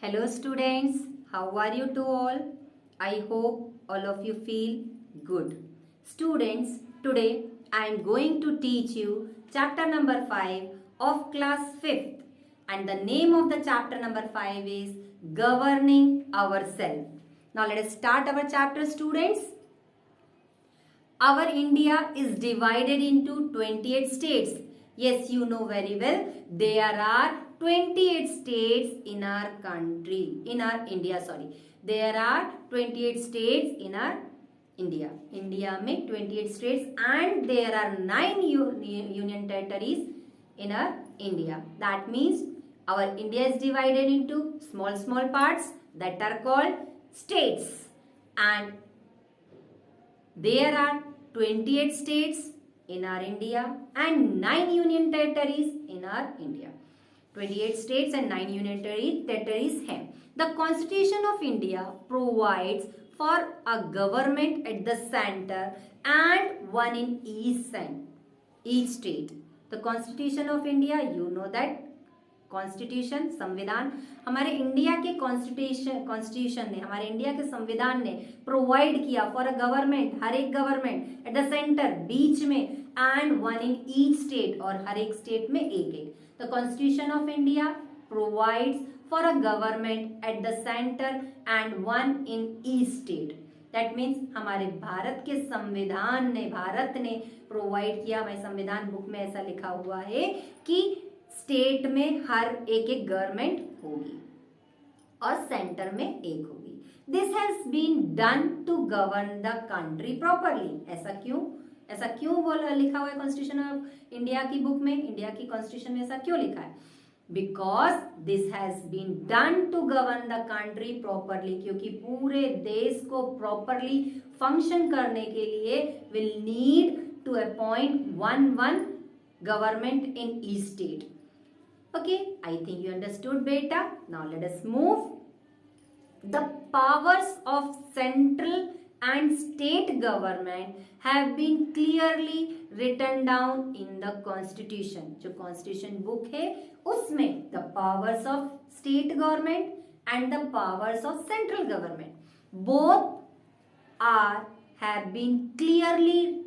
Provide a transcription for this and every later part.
Hello students, how are you to all? I hope all of you feel good. Students, today I am going to teach you chapter number 5 of class 5th, and the name of the chapter number 5 is Governing Ourselves. Now let us start our chapter, students. Our India is divided into 28 states. Yes, you know very well. There are 28 states in our country. There are 28 states in our India. India में 28 states and there are 9 union territories in our India. That means our India is divided into small parts that are called states, and there are 28 states in our India and 9 union territories in our India. 28 states and 9 union territories हैं. The Constitution of India provides for a government at the center and one in each state. The Constitution of India, you know that constitution संविधान हमारे India के constitution ने, हमारे India के संविधान ने provide किया फॉर अ गवर्नमेंट, हर एक गवर्नमेंट एट द सेंटर, बीच में, and one in each state, और हर एक स्टेट में एक एक. The constitution of India provides for a government at the centre and one in each state. That means हमारे भारत के संविधान ने, भारत ने प्रोवाइड किया, हमारे संविधान बुक में ऐसा लिखा हुआ है कि स्टेट में हर एक गवर्नमेंट होगी और सेंटर में एक होगी. This has been done to govern the country properly. ऐसा क्यों बोला लिखा हुआ है कॉन्स्टिट्यूशन ऑफ इंडिया की बुक में, इंडिया की कॉन्स्टिट्यूशन में ऐसा क्यों लिखा है? Because this has been done to govern the country properly, क्योंकि पूरे देश को प्रॉपरली फंक्शन करने के लिए will need to appoint one government in each state. Okay, I think you understood beta. Now let us move. The powers of central and state government have been clearly written down in the constitution. जो constitution book है उसमें the powers of state government and the powers of central government both have been clearly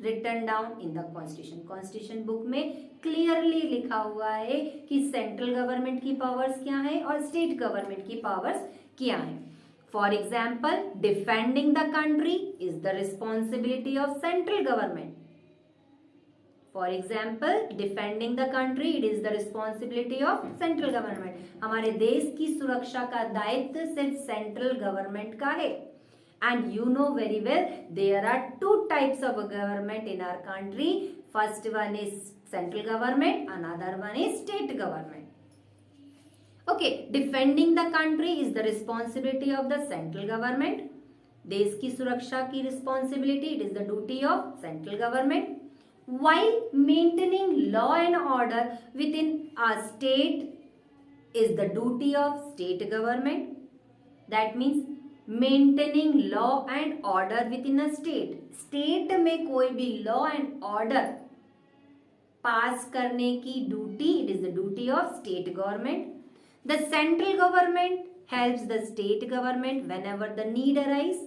written down in the constitution. constitution book में clearly लिखा हुआ है कि central government की powers क्या है और स्टेट गवर्नमेंट की पावर्स क्या है. For example, defending the country is the responsibility of central government. For example, defending the country it is the responsibility of central government. हमारे देश की सुरक्षा का दायित्व सिर्फ सेंट्रल गवर्नमेंट का है. And you know very well there are two types of government in our country. First one is central government, another one is state government. Okay, defending the country is the responsibility of the central government. देश की सुरक्षा की responsibility, it is the duty of central government. While maintaining law and order within a state is the duty of state government. That means maintaining law and order with in a state. State में कोई भी law and order pass करने की duty, it is the duty of state government. The central government helps the state government when ever the need arise.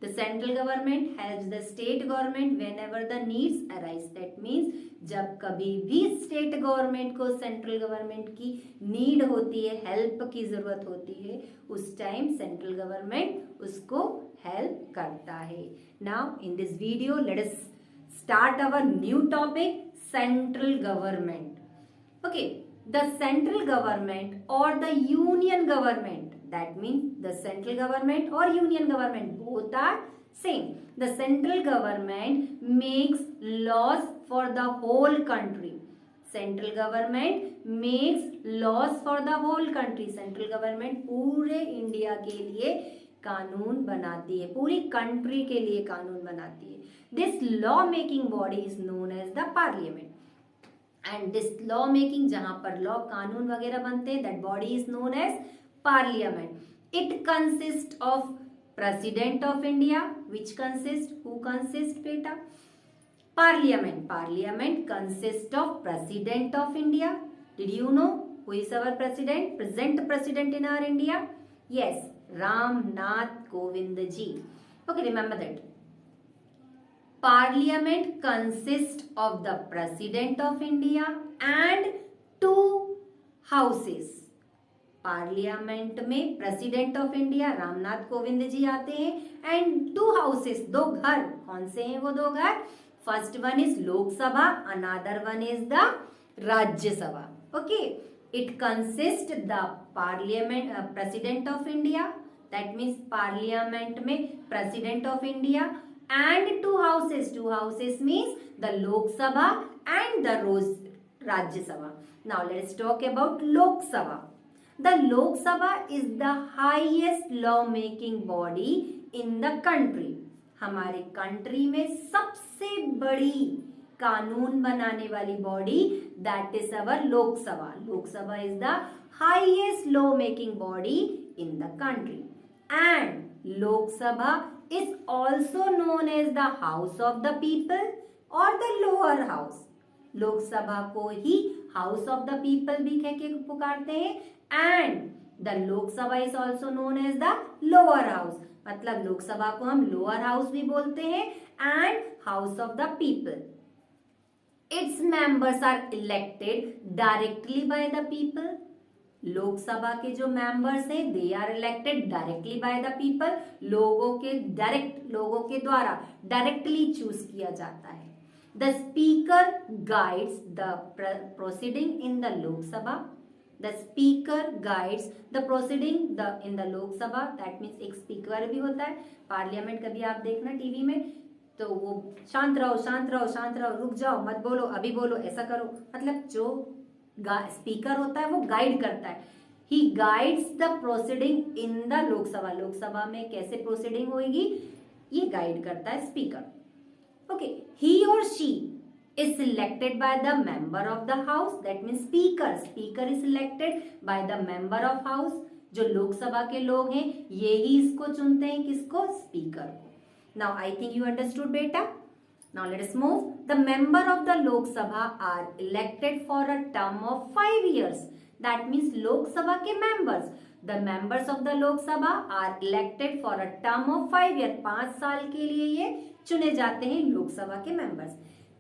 The central government helps the state government when ever the needs arise. That means जब कभी भी state government को central government की need होती है, help की जरूरत होती है, उस टाइम सेंट्रल गवर्नमेंट उसको हेल्प करता है. Now in this video let us start our new topic, central government. Okay, the central government और the union government, that means the central government or union government both are same. The central government makes laws for the whole country. Central government makes laws for the whole country. Central government पूरे India के लिए कानून बनाती है, पूरी country के लिए कानून बनाती है. This law making body is known as the parliament. And this law making, जहाँ पर लॉ कानून वगैरह बनते हैं, that body is known as Parliament. It consists of President of India, who consists beta? Parliament consists of President of India. Did you know? Who is our president? Present president in our India? Yes, Ram Nath Kovind ji. Okay, remember that. Parliament consists of the President of India and two houses. Parliament में president of India Ramnath Kovind ji आते हैं and to houses, दो घर. कौन से हैं वो दो घर? First one is Lok Sabha, another one is the Rajya Sabha. Okay, it consist the parliament president of India, that means parliament में president of India and two houses. Two houses means the Lok Sabha and the Rajya Sabha. Now let's talk about Lok Sabha. The Lok Sabha is the highest law-making body in the country. हमारे country में सबसे बड़ी कानून बनाने वाली body that is our Lok Sabha. Lok Sabha is the highest law-making body in the country. And Lok Sabha is also known as the House of the People or the Lower House. लोक सभा को ही House of the People भी कह के पुकारते हैं and the लोक सभा is also known as the Lower House. मतलब लोक सभा को हम Lower House भी बोलते हैं and House of the People. Its members are elected directly by the people. Lok Sabha के जो मेंबर्स हैं they are elected directly by the people. लोगों के द्वारा डायरेक्टली चूज किया जाता है. The speaker guides the proceeding in the Lok Sabha. The speaker guides the proceeding in the Lok Sabha. That means एक स्पीकर भी होता है. पार्लियामेंट कभी आप देखना टीवी में तो वो शांत रहो शांत रहो शांत रहो, रुक जाओ, मत बोलो, अभी बोलो, ऐसा करो. मतलब जो स्पीकर होता है वो गाइड करता है. He guides the proceeding in the Lok Sabha. Lok Sabha में कैसे प्रोसीडिंग होगी ये गाइड करता है स्पीकर. ओके, ही और she is selected by the member of the house. That means speaker is selected by the member of house. जो लोकसभा के लोग हैं ये ही इसको चुनते हैं, किसको? स्पीकर को. Now I think you understood बेटा. Now let us move. The member of the Lok Sabha are elected for a term of 5 years. That means Lok Sabha के members. The members of the Lok Sabha are elected for a term of 5 years. 5 साल के लिए ये चुने जाते हैं लोक सभा के members.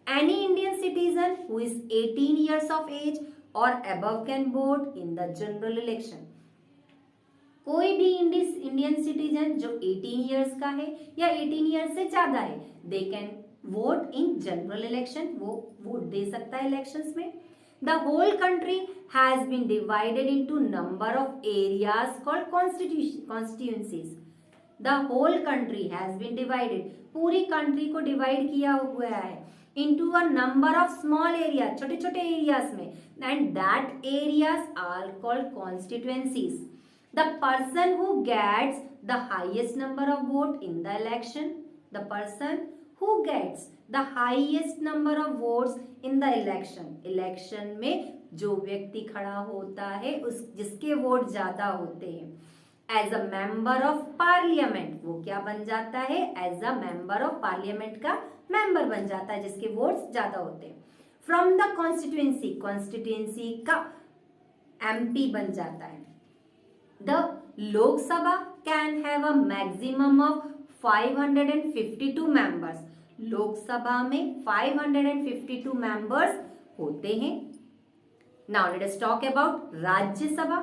Any Indian citizen who is 18 years of age or above can vote in the general election. कोई भी इंडियन सिटीजन जो 18 years का है या 18 years से ज्यादा है, they can vote in general election. वो वोट दे सकता है इलेक्शंस में. The whole country has been divided into number of areas called constituencies. The whole country has been divided. पूरी कंट्री को डिवाइड किया हुआ है into a number of small area, छोटे छोटे एरियाज में, and that areas are called constituencies. The person who gets the highest number of vote in the election, the person who gets the highest number of votes in the election. Election में जो व्यक्ति खड़ा होता है उस जिसके vote ज्यादा होते हैं as a member of parliament, वो क्या बन जाता है? As a member of parliament का मेंबर बन जाता है जिसके वोट्स ज्यादा होते हैं. फ्रॉम द कॉन्स्टिट्यूएंसी का एमपी बन जाता है. The Lok Sabha can have a maximum of 552 members. Lok Sabha में 552 मेंबर्स होते हैं. Now let us talk about Rajya Sabha.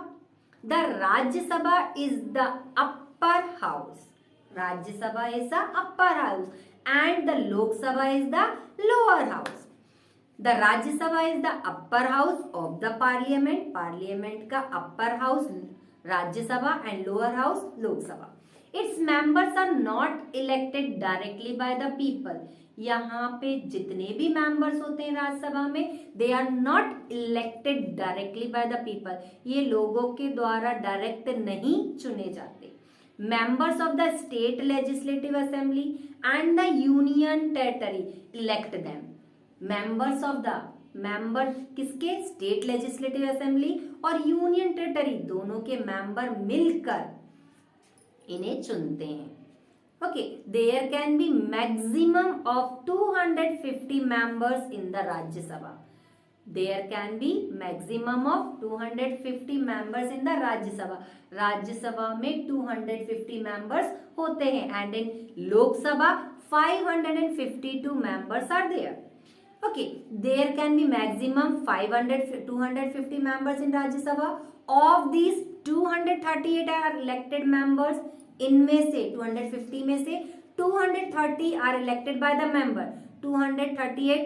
The Rajya Sabha is the upper house. Rajya Sabha is the upper house and the Lok Sabha is the lower house. The Rajya Sabha is the upper house of the parliament. Parliament का upper house Rajya Sabha and lower house Lok Sabha. Its members are not elected directly by the people. यहाँ पे जितने भी members होते हैं राज्यसभा में they are not elected directly by the people. ये लोगों के द्वारा डायरेक्ट नहीं चुने जाते. Members of the state legislative assembly and the union territory elect them. Members of the member किसके? स्टेट लेजिस्लेटिव असेंबली और यूनियन टेरिटरी, दोनों के मेंबर मिलकर इन्हें चुनते हैं. Okay, there can be maximum of 250 members in the Rajya Sabha. There can be maximum of 250 members in the Rajya Sabha. Rajya Sabha में 250 members होते हैं and in Lok Sabha 552 members are there. Okay, there can be maximum 250 members in Rajya Sabha. Of these 238 are elected members. इनमें से 250 में से 230 are elected by the member. 238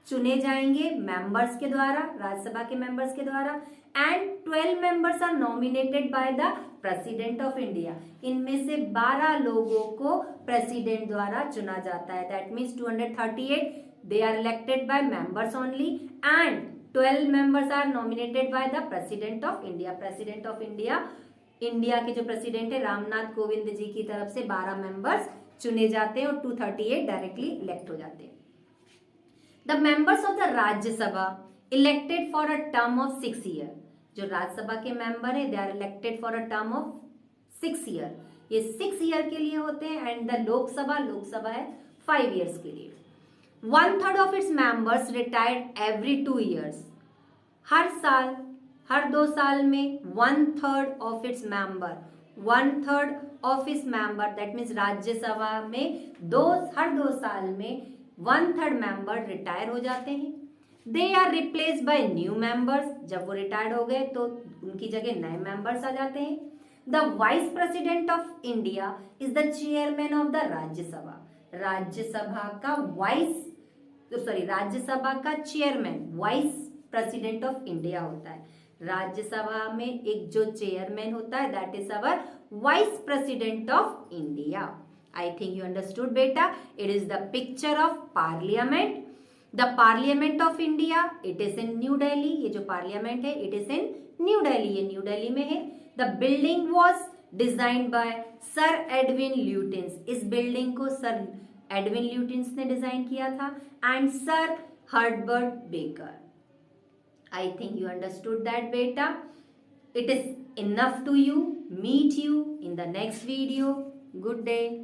चुने जाएंगे members के द्वारा, राज्यसभा के मेंबर्स के द्वारा and 12 members are nominated by the president of India. इनमें से 12 लोगों को प्रेसिडेंट द्वारा चुना जाता है। That means 238 they are elected by members only and 12 members are nominated by the president of India. president of India, India के जो प्रेसिडेंट है रामनाथ कोविंद जी की तरफ से 12 मेंबर्स चुने जाते हैं और 238 डायरेक्टली इलेक्ट हो जाते हैं। The members of the Rajya Sabha elected for a term of 6 year. जो राज्यसभा के मेंबर है they are elected for a term of 6 year. ये 6 ईयर के लिए होते हैं एंड द लोकसभा है 5 ईयर्स के लिए। 1/3 of its members retired every 2 years. हर साल, हर 2 साल में 1/3 of its member, 1/3 of its member, that means Rajya Sabha में हर 2 साल में 1/3 member रिटायर हो जाते हैं। They are replaced by new members. जब वो रिटायर्ड हो गए तो उनकी जगह नए मेंबर्स आ जाते हैं। The vice president of India is the chairman of the Rajya Sabha. Rajya Sabha का chairman vice president of India होता है। राज्यसभा में एक जो चेयरमैन होता है that is our vice president of India. I think you understood बेटा। It is the picture of parliament. The parliament of India it is in New Delhi. ये जो पार्लियामेंट है it is in New Delhi, ये न्यू दिल्ली में है। The building was designed by Sir Edwin Lutyens. इस building को sir Edwin ल्यूटिन्स ने डिजाइन किया था and Sir Herbert Baker. I think you understood that बेटा। It is enough to you. Meet you in the next video. Good day.